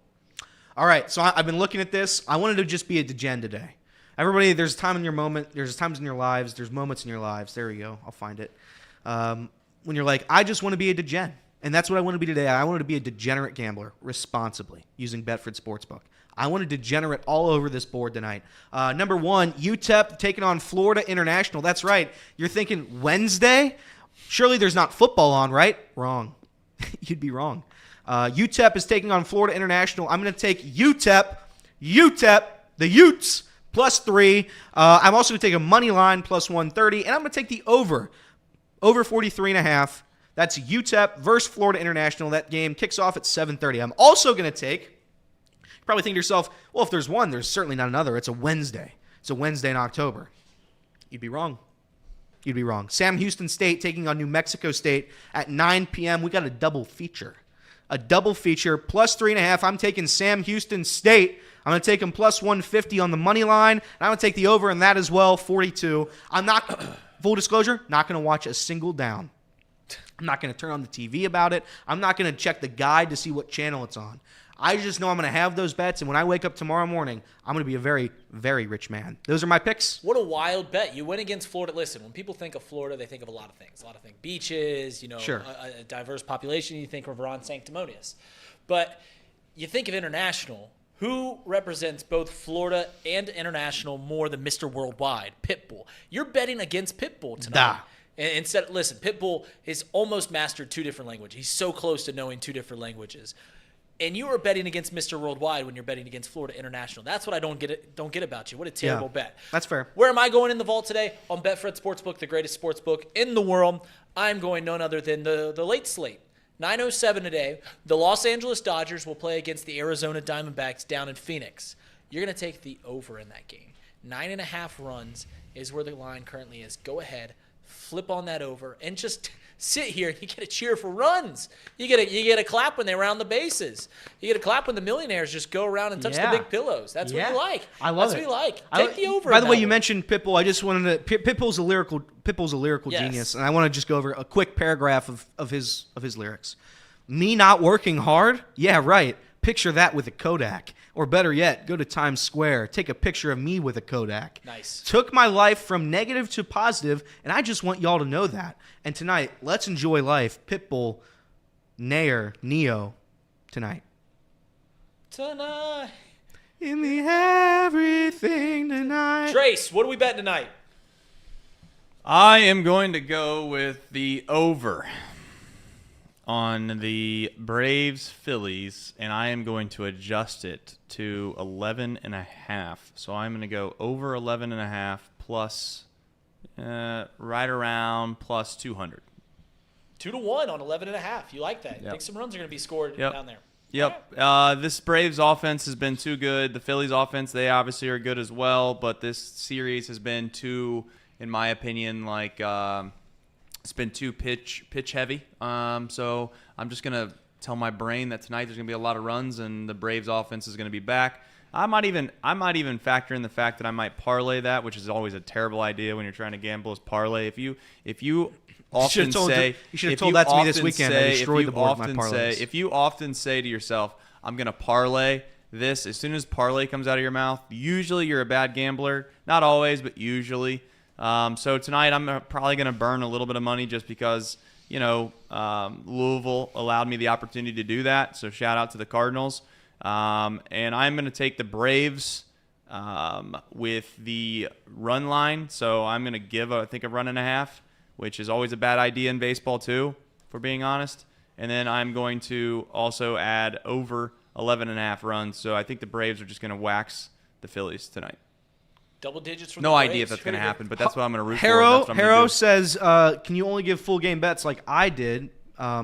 All right, so I've been looking at this. I wanted to just be a degen today. Everybody, there's a time in your moment. There's times in your lives. There's moments in your lives. There you go. I'll find it. When you're like, I just want to be a degen. And that's what I want to be today. I wanted to be a degenerate gambler responsibly using Betfred Sportsbook. I want to degenerate all over this board tonight. Number 1, UTEP taking on Florida International. That's right. You're thinking Wednesday? Surely there's not football on, right? Wrong. You'd be wrong. UTEP is taking on Florida International. I'm going to take UTEP, the Utes, +3. I'm also going to take a money line +130, and I'm going to take the over 43.5. That's UTEP versus Florida International. That game kicks off at 7:30. I'm also going to take, you probably think to yourself, well, if there's one, there's certainly not another. It's a Wednesday. It's a Wednesday in October. You'd be wrong. Sam Houston State taking on New Mexico State at 9 p.m. We got a double feature. +3.5. I'm taking Sam Houston State. I'm going to take them +150 on the money line. And I'm going to take the over in that as well, 42. I'm not, full disclosure, not going to watch a single down. I'm not going to turn on the TV about it. I'm not going to check the guide to see what channel it's on. I just know I'm going to have those bets, and when I wake up tomorrow morning, I'm going to be a very, very rich man. Those are my picks. What a wild bet. You went against Florida. Listen, when people think of Florida, they think of a lot of things. Beaches, sure. a diverse population. You think of Ron Sanctimonious. But you think of international. Who represents both Florida and international more than Mr. Worldwide? Pitbull. You're betting against Pitbull tonight. Instead, listen, Pitbull has almost mastered 2 different languages. He's so close to knowing 2 different languages. And you are betting against Mr. Worldwide when you're betting against Florida International. That's what I don't get about you. What a terrible bet. That's fair. Where am I going in the vault today? On Betfred Sportsbook, the greatest sportsbook in the world. I'm going none other than the late slate. 9:07 today. The Los Angeles Dodgers will play against the Arizona Diamondbacks down in Phoenix. You're going to take the over in that game. 9.5 runs is where the line currently is. Go ahead, flip on that over, and just sit here and you get a cheer for runs. You get a clap when they round the bases. You get a clap when the millionaires just go around and touch the big pillows. That's what you like. I love it. That's what you like. Take the over. By the way, you mentioned Pitbull. I just wanted to. Pitbull's a lyrical Yes. genius, and I want to just go over a quick paragraph of his lyrics. Me not working hard? Yeah, right. Picture that with a Kodak. Or better yet, go to Times Square, take a picture of me with a Kodak. Nice. Took my life from negative to positive, and I just want y'all to know that. And tonight, let's enjoy life. Pitbull, Neo, tonight. Tonight. In the everything tonight. Trace, what are we betting tonight? I am going to go with the over on the Braves Phillies, and I am going to adjust it to 11.5. So I'm going to go over 11.5 plus right around plus 200. 2-1 on 11.5. You like that? Yep. You think some runs are going to be scored down there? Yep. This Braves offense has been too good. The Phillies offense, they obviously are good as well, but this series has been too, in my opinion, it's been too pitch heavy. So I'm just going to tell my brain that tonight there's going to be a lot of runs and the Braves offense is going to be back. I might even factor in the fact that I might parlay that, which is always a terrible idea when you're trying to gamble, is parlay. If you often say, you should have told that to me this weekend. I destroyed the board with my parlays. If you often say to yourself, I'm going to parlay this, as soon as parlay comes out of your mouth, usually you're a bad gambler. Not always, but usually. So tonight I'm probably going to burn a little bit of money just because, Louisville allowed me the opportunity to do that. So shout out to the Cardinals. And I'm going to take the Braves with the run line. So I'm going to give, I think, a 1.5, which is always a bad idea in baseball too, if we're being honest. And then I'm going to also add over 11.5 runs. So I think the Braves are just going to wax the Phillies tonight. Double digits for No the idea if Braves. that's going to happen, but that's what I'm going to root Harrow, for. and that's what I'm gonna do. says, can you only give full game bets like I did?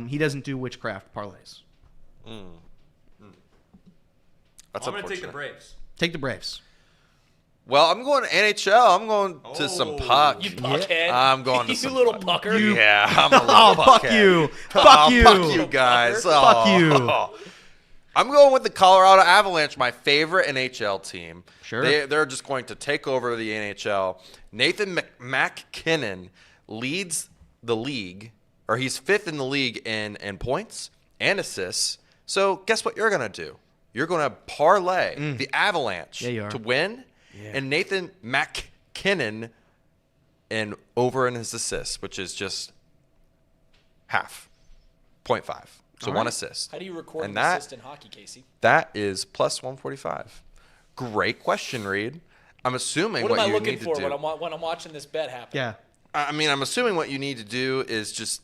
He doesn't do witchcraft parlays. That's I'm going to take unfortunate. the Braves. Take the Braves. Well, I'm going to NHL. I'm going to some puck. You puckhead. I'm going to you some little puck. pucker. Yeah, I'm a little Oh, fuck puckhead. you. Oh, Fuck you. Fuck you guys. Fuck Oh. you. I'm going with the Colorado Avalanche, my favorite NHL team. Sure. They're just going to take over the NHL. Nathan McKinnon leads the league, or he's 5th in the league in points and assists. So guess what you're going to do? You're going to parlay the Avalanche Yeah, you are. to win, and Nathan McKinnon and over in his assists, which is just half, 0.5. So All one right. assist. How do you record And an that- assist in hockey, Casey? That is plus 145. Great question, Reed. I'm assuming What what, am I you looking need for to do. when I'm watching this bet happen? Yeah. I mean, I'm assuming what you need to do is just,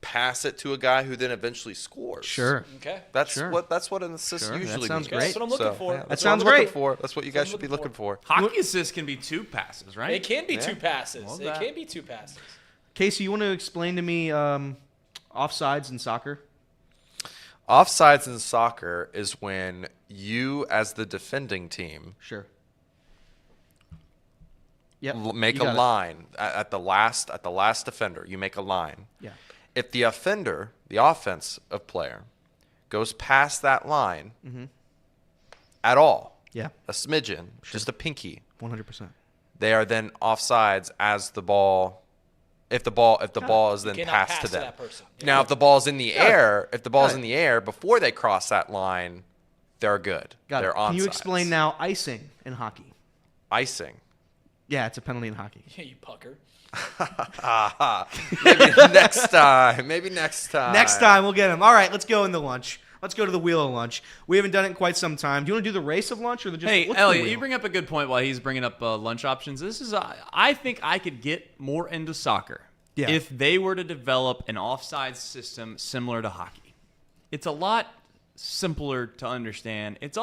pass it to a guy who then eventually scores. Sure. Okay. That's Sure. what an assist Sure, that usually sounds means. great. That's what I'm looking for. Yeah, That that's sounds what I'm looking great. for. That's what you guys what I'm should be looking looking for. Hockey assists can be 2 passes, right? It can be Yeah. 2 passes. Love It that. can be 2 passes. Casey, you want to explain to me offsides in soccer? Offsides in soccer is when you, as the defending team, Sure. Yep. make you a got it. line at the last defender. You make a line. Yeah. If the offender, the offensive player, goes past that line at all, Yeah. a smidgen, just a pinky, 100%. they are then offsides as the ball. If the ball is then cannot passed pass to to them. that person. Yeah. Now, if the ball's in the air, Got it. in the air before they cross that line, they're good. Got they're it. Can you onside. explain now icing in hockey? Icing. Yeah, it's a penalty in hockey. Yeah, you pucker. Maybe next time. Maybe next time. Next time we'll get him. All right, let's go in the lunch. Let's go to the wheel of lunch. We haven't done it in quite some time. Do you want to do the race of lunch or the just? Hey, what's the Elliot, wheel? you bring up a good point while he's bringing up lunch options. This is, I think I could get more into soccer if they were to develop an offside system similar to hockey. It's a lot simpler to understand. It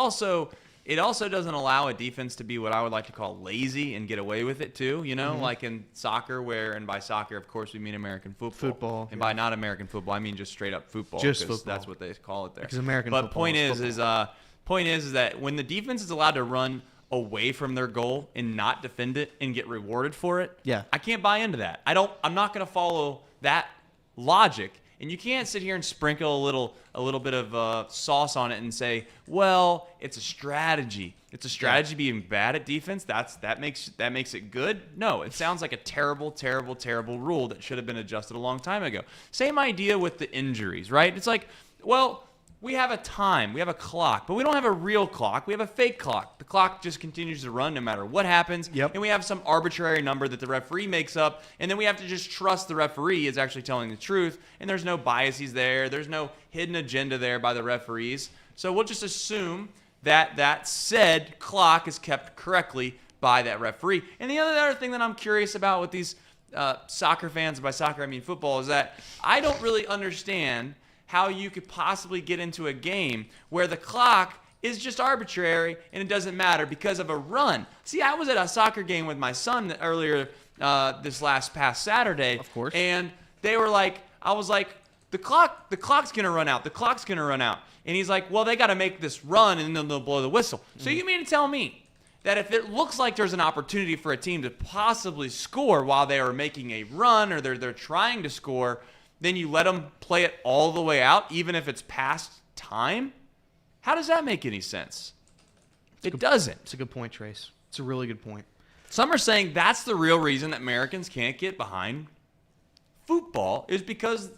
also doesn't allow a defense to be what I would like to call lazy and get away with it too. Like in soccer, and by soccer, of course, we mean American football. Football, And by not American football, I mean just straight up football. Just 'cause football. That's what they call it there. Because American but football point is is football. point is that when the defense is allowed to run away from their goal and not defend it and get rewarded for it, Yeah. I can't buy into that. I'm not going to follow that logic. And you can't sit here and sprinkle a little bit of sauce on it and say, well, it's a strategy. It's a strategy being bad at defense. That makes it good. No, it sounds like a terrible, terrible, terrible rule that should have been adjusted a long time ago. Same idea with the injuries, right? It's like, well, we have a time, we have a clock, but we don't have a real clock. We have a fake clock. The clock just continues to run no matter what happens. Yep. And we have some arbitrary number that the referee makes up, and then we have to just trust the referee is actually telling the truth, and there's no biases there. There's no hidden agenda there by the referees. So we'll just assume that said clock is kept correctly by that referee. And the other thing that I'm curious about with these soccer fans, and by soccer I mean football, is that I don't really understand how you could possibly get into a game where the clock is just arbitrary and it doesn't matter because of a run. See, I was at a soccer game with my son earlier this past Saturday. Of course. And they were like, I was like, the clock's gonna run out. The clock's gonna run out. And he's like, well, they got to make this run and then they'll blow the whistle. So you mean to tell me that if it looks like there's an opportunity for a team to possibly score while they are making a run or they're trying to score, then you let them play it all the way out, even if it's past time? How does that make any sense? It doesn't. It's a good point, Trace. It's a really good point. Some are saying that's the real reason that Americans can't get behind football is because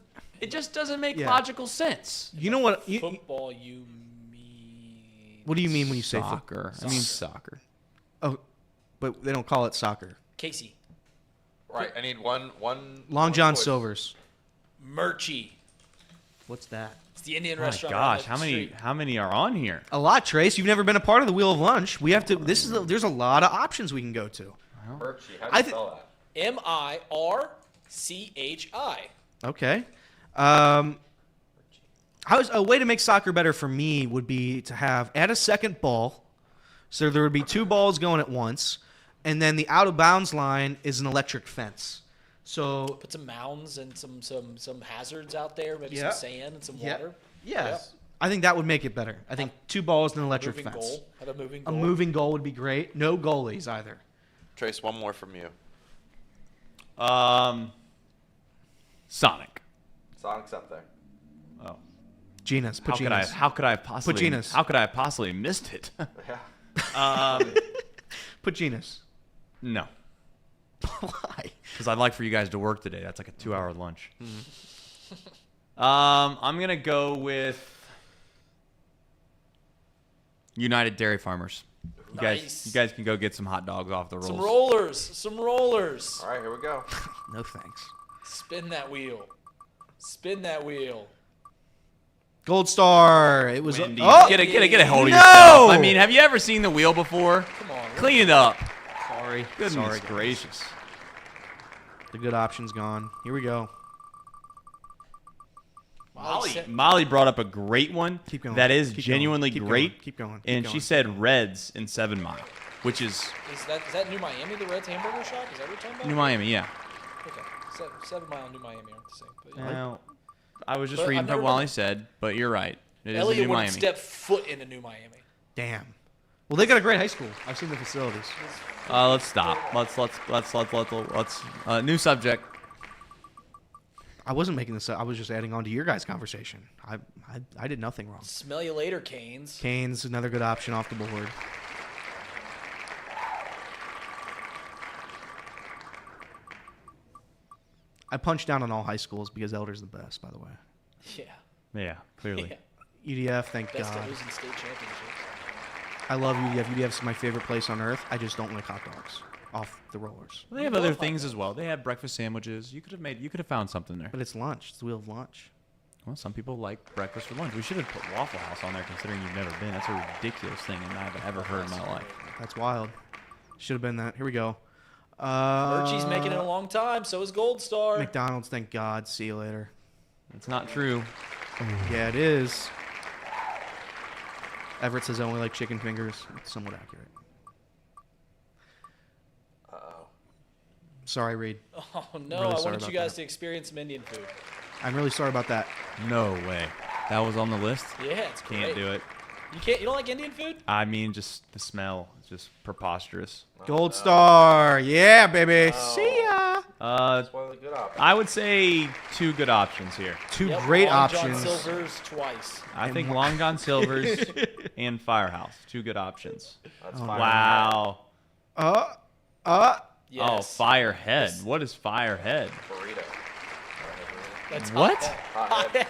it just doesn't make Yeah. logical sense. You know what? Football, you mean What do you mean when you say Soccer. I mean soccer. Oh, but they don't call it soccer. Casey? Right. I need one. Long John choice. Silver's. Murchie. What's that? It's the Indian Oh my restaurant. gosh, right up the street. how many are on here? A lot, Trace. You've never been a part of the Wheel of Lunch. We have to. There's a lot of options we can go to. Murchie. How do I you thi- spell that? Mirchi. Okay. A way to make soccer better for me would be to add a second ball, So there would be 2 balls going at once, and then the out of bounds line is an electric fence. So Put some mounds and some hazards out there, maybe Yeah. some sand and some water. yes, I think that would make it better. I think 2 balls and an electric Moving fence. goal. Have a moving A goal. moving goal would be great. No goalies either. Trace, one more from you. Sonic. Sonic's up there. Oh. Gina's. Put Gina's. How could I have possibly? Put Gina's. How could I have possibly missed it? Yeah. Put Gina's. No, Why? because I'd like for you guys to work today. That's like a 2-hour lunch. I'm gonna go with United Dairy Farmers. Nice. You guys can go get some hot dogs off the rolls. Some rollers. All right, here we go. No thanks. Spin that wheel. Spin that wheel. Gold Star. It was. Wendy, Oh! get a hold of No! yourself. I mean, have you ever seen the wheel before? Come on. Clean it up. Sorry. Goodness Sorry. gracious. The good option's gone. Here we go. Molly brought up a great one. Keep going. That is Keep going. genuinely Keep great. going. Keep going. Keep And going. she said Reds in 7 Mile, which is Is that New Miami, the Reds hamburger shop? Is that what you're talking about? New Miami, yeah. Okay. 7 Mile and New Miami aren't the same. But yeah. Well, I was just But reading I've never from what Molly been- said, but you're right. It is in Elliot New wouldn't Miami. step foot into New Miami. Damn. Well, they got a great high school. I've seen the facilities. Let's stop. Let's new subject. I wasn't making this up. I was just adding on to your guys' conversation. I did nothing wrong. Smell you later, Canes. Canes, another good option off the board. I punched down on all high schools because Elder's the best, by the way. Yeah. Yeah, clearly. Yeah. UDF, thank Best God. at losing state championships. I love UDF. UDF's my favorite place on earth. I just don't like hot dogs off the rollers. They have other things as well. They have breakfast sandwiches. You could have found something there. But it's lunch. It's the wheel of lunch. Well, some people like breakfast for lunch. We should have put Waffle House on there, considering you've never been. That's a ridiculous thing, and I've ever heard in my life. That's wild. Should have been that. Here we go. Murchie's making it a long time. So is Gold Star. McDonald's, thank God. See you later. It's not true. Yeah, it is. Everett says I only like chicken fingers. It's somewhat accurate. Uh-oh. Sorry, Reed. Oh no! Really I sorry wanted about you guys that. to experience some Indian food. I'm really sorry about that. No way. That was on the list? Yeah, it's great. Can't do it. You don't like Indian food? I mean, just the smell is just preposterous. Gold Star. Yeah, baby. See ya. That's one of the good options. I would say 2 good options here. Two Yep, great Long options. John Silver's twice. I think Long John Silver's and Firehouse. 2 good options. That's fine. Wow. Yes. Oh, Firehead. What is Firehead? Burrito. That's What? Hothead.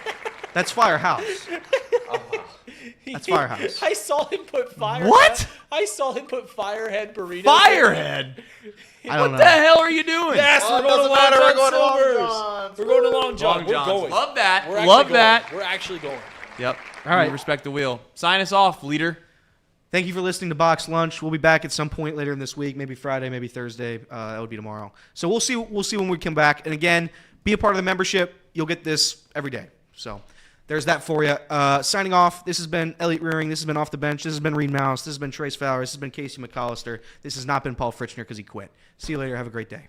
That's Firehouse. Oh, wow. That's Firehouse. I saw him put Firehead. What? I saw him put Firehead burrito. Firehead? I don't What know. the hell are you doing? Yes, Well, we're it going to doesn't matter, Long we're John going to Long Silver's. John's. We're going to Long John. Long We're John's. going. Love that. We're actually Love going. that. We're actually going. Yep. All right. We respect the wheel. Sign us off, leader. Thank you for listening to Box Lunch. We'll be back at some point later in this week, maybe Friday, maybe Thursday. That would be tomorrow. So we'll see. We'll see when we come back. And again, be a part of the membership. You'll get this every day. So there's that for you. Signing off. This has been Elliot Rearing. This has been Off the Bench. This has been Reed Mouse. This has been Trace Fowler. This has been Casey McAllister. This has not been Paul Fritchner because he quit. See you later. Have a great day.